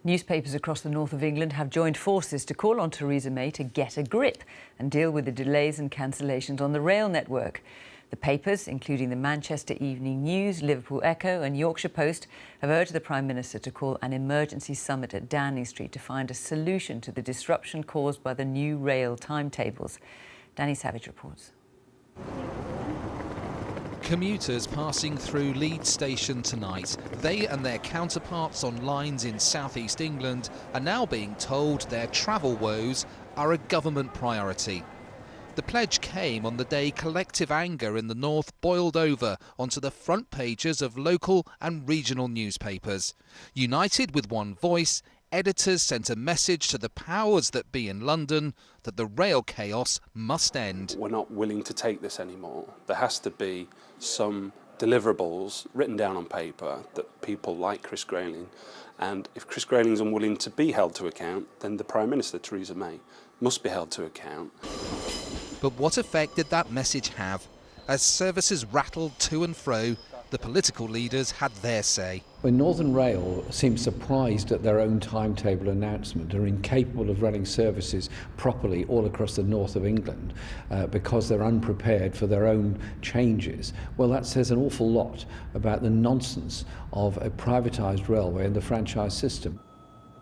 Newspapers across the north of England have joined forces to call on Theresa May to get a grip and deal with the delays and cancellations on the rail network. The papers, including the Manchester Evening News, Liverpool Echo and Yorkshire Post, have urged the Prime Minister to call an emergency summit at Downing Street to find a solution to the disruption caused by the new rail timetables. Danny Savage reports. Commuters passing through Leeds station tonight, they and their counterparts on lines in southeast England are now being told their travel woes are a government priority. The pledge came on the day collective anger in the north boiled over onto the front pages of local and regional newspapers. United with one voice, editors sent a message to the powers that be in London that the rail chaos must end. We're not willing to take this anymore. There has to be some deliverables written down on paper that people like Chris Grayling, and if Chris Grayling's unwilling to be held to account, then the Prime Minister, Theresa May, must be held to account. But what effect did that message have? As services rattled to and fro, the political leaders had their say. When Northern Rail seems surprised at their own timetable announcement, are incapable of running services properly all across the north of England because they're unprepared for their own changes, well, that says an awful lot about the nonsense of a privatised railway and the franchise system.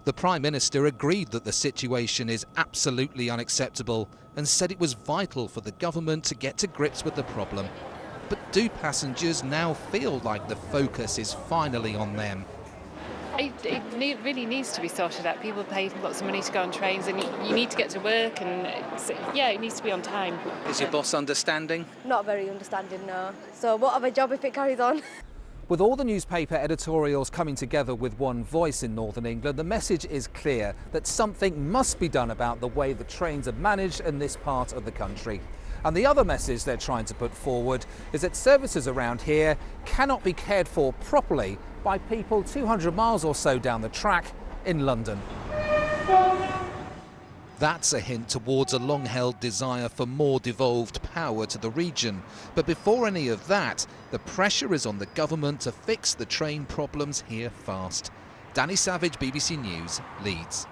The Prime Minister agreed that the situation is absolutely unacceptable and said it was vital for the government to get to grips with the problem. But do passengers now feel like the focus is finally on them? It really needs to be sorted out. People pay lots of money to go on trains and you need to get to work, and it needs to be on time. Is your boss understanding? Not very understanding, no. So what of a job if it carries on? With all the newspaper editorials coming together with one voice in Northern England, the message is clear that something must be done about the way the trains are managed in this part of the country. And the other message they're trying to put forward is that services around here cannot be cared for properly by people 200 miles or so down the track in London. That's a hint towards a long-held desire for more devolved power to the region. But before any of that, the pressure is on the government to fix the train problems here fast. Danny Savage, BBC News, Leeds.